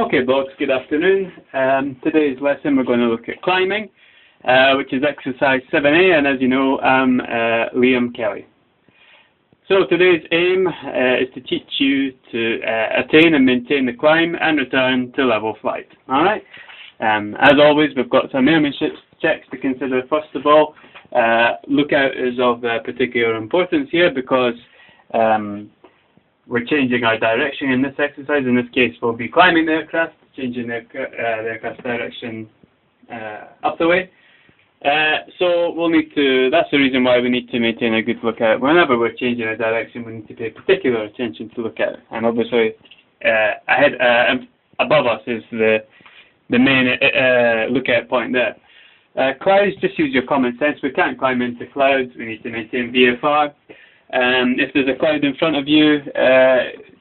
Okay, blocks, good afternoon. Today's lesson we're going to look at climbing, which is exercise 7A, and as you know, I'm Liam Kelly. So today's aim is to teach you to attain and maintain the climb and return to level flight. Alright? As always, we've got some airman checks to consider. First of all, lookout is of particular importance here because we're changing our direction in this exercise. In this case, we'll be climbing the aircraft, changing the aircraft's direction up the way. So we'll need to, that's the reason why we need to maintain a good lookout. Whenever we're changing a direction, we need to pay particular attention to lookout. And obviously, above us is the main lookout point there. Clouds, just use your common sense. We can't climb into clouds. We need to maintain VFR. If there's a cloud in front of you,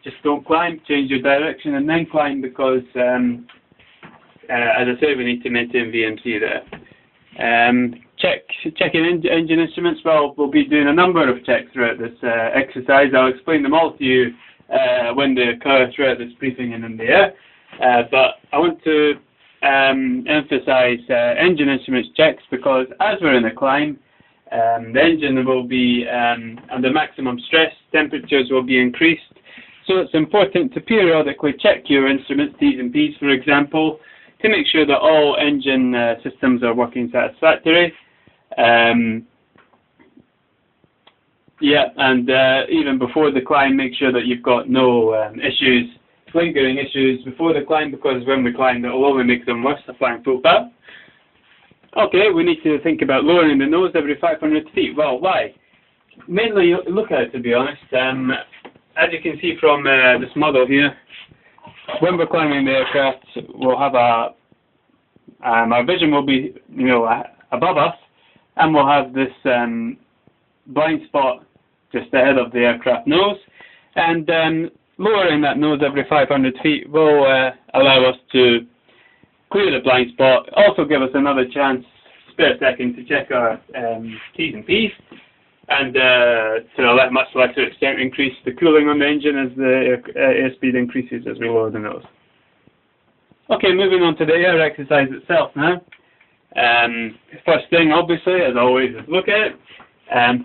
just don't climb, change your direction and then climb because, as I said, we need to maintain VMC there. Checking engine instruments. Well, we'll be doing a number of checks throughout this exercise. I'll explain them all to you when they occur throughout this briefing and in the air. But I want to emphasize engine instruments checks because as we're in a climb, the engine will be under maximum stress, temperatures will be increased, so it's important to periodically check your instruments, T's and P's for example, to make sure that all engine systems are working satisfactory. Even before the climb, make sure that you've got no lingering issues before the climb, because when we climb, it will only make them worse, applying full power. Okay, we need to think about lowering the nose every 500 feet. Well, why? Mainly lookout, to be honest. As you can see from this model here, when we're climbing the aircraft, we'll have our vision will be, above us, and we'll have this blind spot just ahead of the aircraft nose, and lowering that nose every 500 feet will allow us to clear the blind spot, also give us another chance, spare second, to check our T's and P's, and to a much lesser extent increase the cooling on the engine as the airspeed increases as we lower the nose. Okay, moving on to the air exercise itself now. First thing, obviously, as always, is lookout.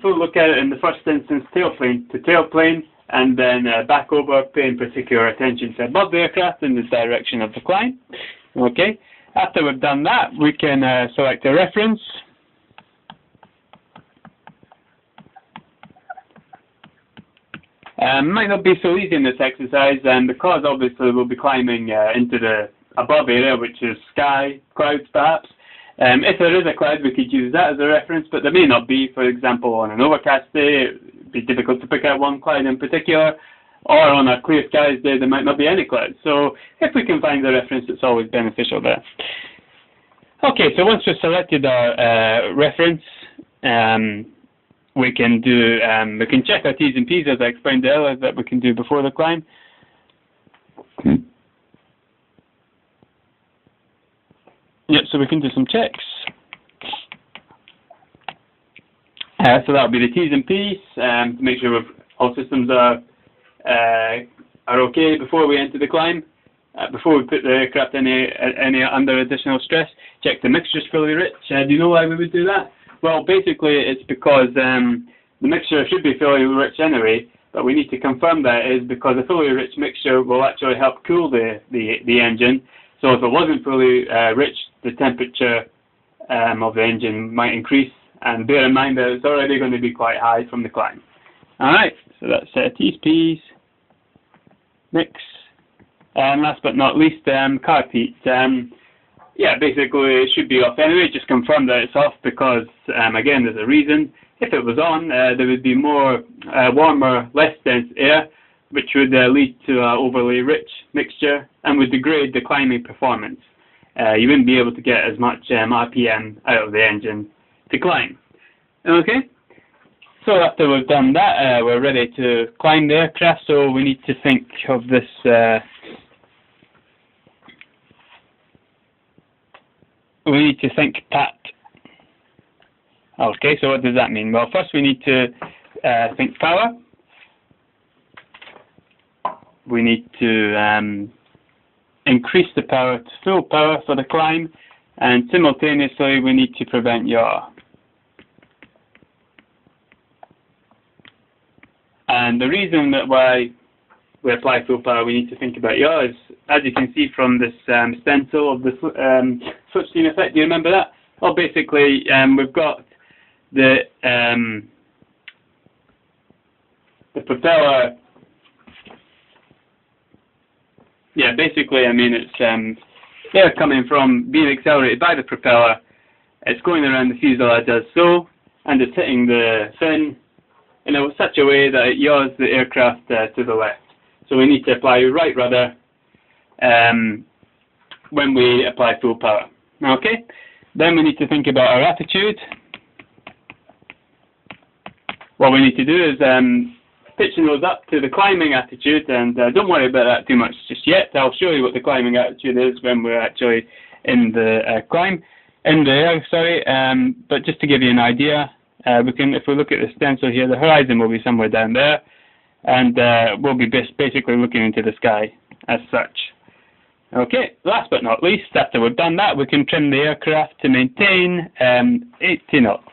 Full lookout in the first instance, tailplane to tailplane, and then back over, paying particular attention to above the aircraft in the direction of the climb. Okay, after we've done that, we can select a reference. Might not be so easy in this exercise, because obviously we'll be climbing into the above area, which is sky, clouds perhaps. If there is a cloud, we could use that as a reference, but there may not be. For example, on an overcast day, it would be difficult to pick out one cloud in particular. Or on a clear skies day, there might not be any clouds. So if we can find the reference, it's always beneficial there. Okay, so once we've selected our reference, we can check our T's and P's, as I explained earlier, that we can do before the climb. Yeah, so we can do some checks. So that'll be the T's and P's to make sure all systems are okay before we enter the climb, before we put the aircraft any under additional stress. Check the mixture's fully rich. Do you know why we would do that? Well, basically it's because the mixture should be fully rich anyway, but we need to confirm that is because a fully rich mixture will actually help cool the engine. So if it wasn't fully rich, the temperature of the engine might increase, and bear in mind that it's already going to be quite high from the climb. Alright, so that's T's, P's, mix, and last but not least, carb heat. Yeah, basically it should be off anyway, just confirm that it's off because, again, there's a reason. If it was on, there would be more warmer, less dense air, which would lead to an overly rich mixture and would degrade the climbing performance. You wouldn't be able to get as much RPM out of the engine to climb. Okay? So after we've done that, we're ready to climb the aircraft, so we need to think of this we need to think PAT. Okay, so what does that mean? Well, first we need to think power. We need to increase the power to full power for the climb, and simultaneously we need to prevent yaw. And the reason that why we apply full power, we need to think about yaw is, as you can see from this stencil of the slipstream effect. Do you remember that? Well, basically, we've got the propeller. Yeah, basically, I mean, it's air coming from being accelerated by the propeller. It's going around the fuselage as so, and it's hitting the fin in such a way that it yaws the aircraft to the left. So we need to apply right rudder when we apply full power. Okay? Then we need to think about our attitude. What we need to do is pitch the nose up to the climbing attitude, and don't worry about that too much just yet. I'll show you what the climbing attitude is when we're actually in the air, sorry. But just to give you an idea, if we look at the stencil here, the horizon will be somewhere down there, and we'll be basically looking into the sky as such. Okay, last but not least, after we've done that, we can trim the aircraft to maintain 80 knots.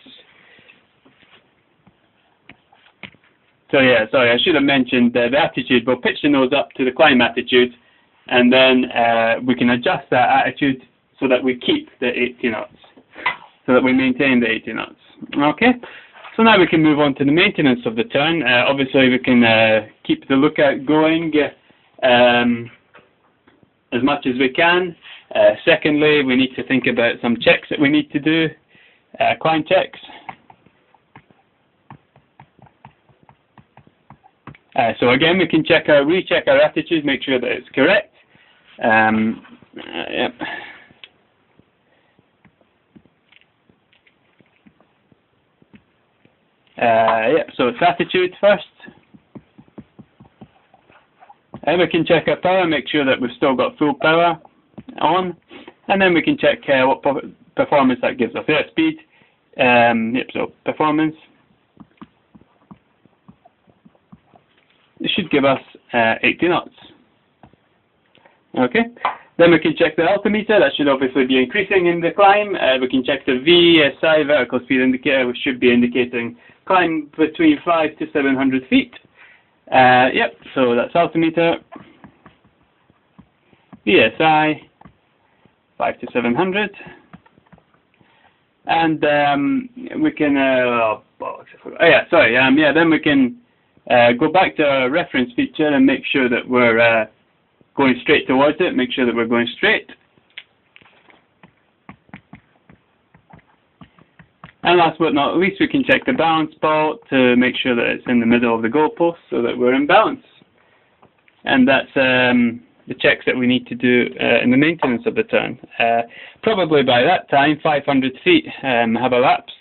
So yeah, sorry, I should have mentioned the attitude. We'll pitch the nose up to the climb attitude, and then we can adjust that attitude so that we keep the 80 knots, so that we maintain the 80 knots. Okay, so now we can move on to the maintenance of the turn. Obviously, we can keep the lookout going as much as we can. Secondly, we need to think about some checks that we need to do, climb checks. So again, we can recheck our attitude, make sure that it's correct. Yep. Yep. So it's attitude first. And we can check our power, make sure that we've still got full power on, and then we can check what performance that gives us. Yeah, speed. Yep. So performance. It should give us 80 knots. Okay. Then we can check the altimeter. That should obviously be increasing in the climb. We can check the VSI, vertical speed indicator, which should be indicating climb between 500 to 700 feet. Yep. So that's altimeter. VSI 500 to 700, and we can. Then we can go back to our reference feature and make sure that we're going straight towards it. Make sure that we're going straight. And last but not least, we can check the balance ball to make sure that it's in the middle of the goalpost so that we're in balance. And that's the checks that we need to do in the maintenance of the turn. Probably by that time, 500 feet have elapsed.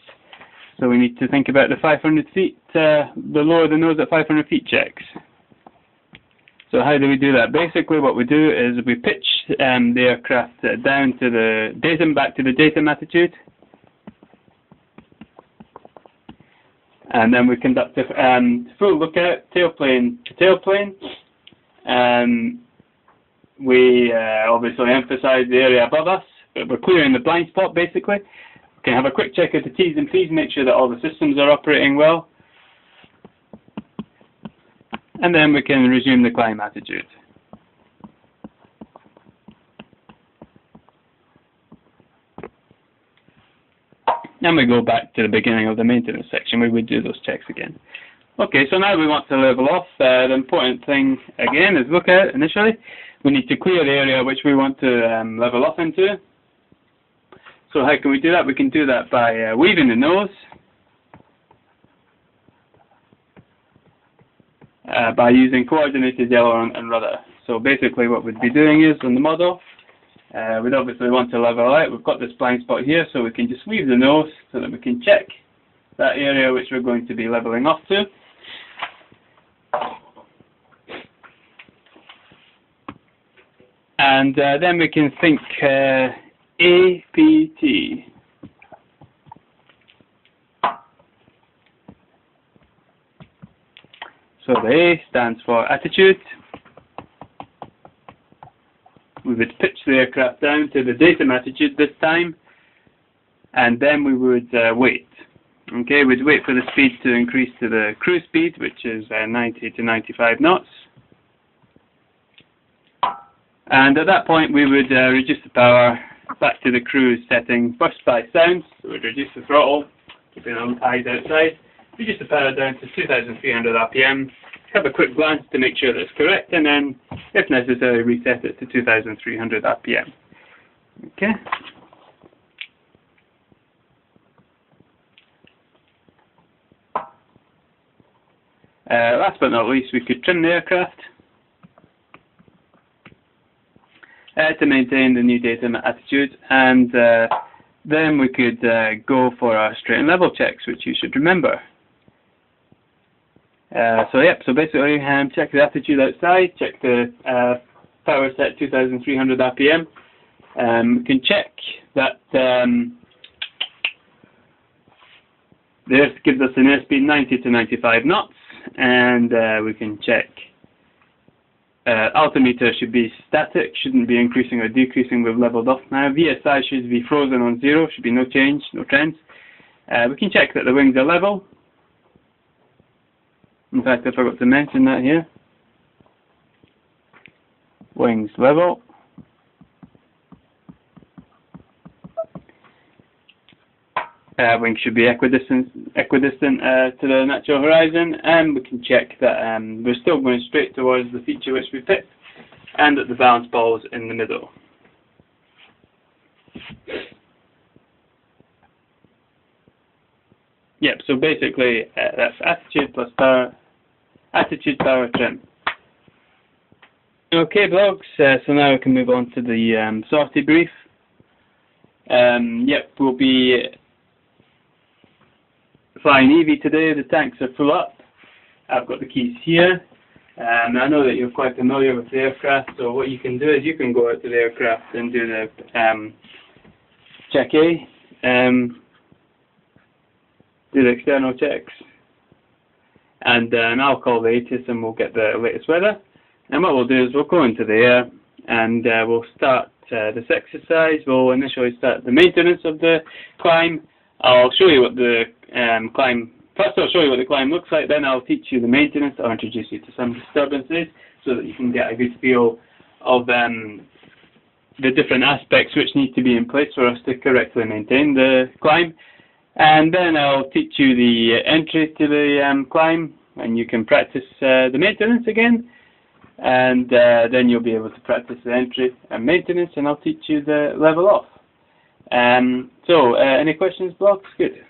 So we need to think about the 500 feet, the lower the nose at 500 feet checks. So how do we do that? Basically what we do is we pitch the aircraft down to the datum, back to the datum attitude. And then we conduct a full lookout, tailplane to tailplane. We obviously emphasize the area above us, but we're clearing the blind spot basically. We can have a quick check of the T's and P's, make sure that all the systems are operating well. And then we can resume the climb attitude. And we go back to the beginning of the maintenance section where we do those checks again. Okay, so now we want to level off. The important thing again is lookout initially. We need to clear the area which we want to level off into. So how can we do that? We can do that by weaving the nose, by using coordinated aileron and rudder. So basically what we'd be doing is, on the model, we'd obviously want to level out. We've got this blind spot here, so we can just weave the nose so that we can check that area which we're going to be leveling off to. And then we can think APT. So the A stands for attitude. We would aircraft down to the datum attitude this time, and then we would wait. Okay, we'd wait for the speed to increase to the cruise speed, which is 90 to 95 knots. And at that point we would reduce the power back to the cruise setting, first by sound, so we'd reduce the throttle, keeping the eyes outside, reduce the power down to 2,300 RPM, have a quick glance to make sure that's correct, and then, if necessary, reset it to 2,300 RPM. Okay. Last but not least, we could trim the aircraft to maintain the new datum attitude, and then we could go for our straight and level checks, which you should remember. So basically check the attitude outside, check the power set 2,300 RPM. We can check that the Earth gives us an airspeed 90 to 95 knots, and we can check altimeter should be static, shouldn't be increasing or decreasing. We've leveled off now. VSI should be frozen on 0, should be no change, no trends. We can check that the wings are level. In fact, I forgot to mention that here. Wings level. Wings should be equidistant to the natural horizon, and we can check that we're still going straight towards the feature which we picked, and that the balance ball is in the middle. Yep, so basically that's attitude plus power, attitude, power, trim. Okay, blogs, so now we can move on to the sortie brief. Yep, we'll be flying Evie today. The tanks are full up. I've got the keys here. I know that you're quite familiar with the aircraft, so what you can do is you can go out to the aircraft and do the check A, do the external checks, and I'll call the ATIS and we'll get the latest weather. And what we'll do is we'll go into the air and we'll start this exercise. We'll initially start the maintenance of the climb. I'll show you what the climb. First, I'll show you what the climb looks like. Then I'll teach you the maintenance. I'll introduce you to some disturbances so that you can get a good feel of the different aspects which need to be in place for us to correctly maintain the climb. And then I'll teach you the entry to the climb, and you can practice the maintenance again. And then you'll be able to practice the entry and maintenance, and I'll teach you the level off. So, any questions, Blogs? Good.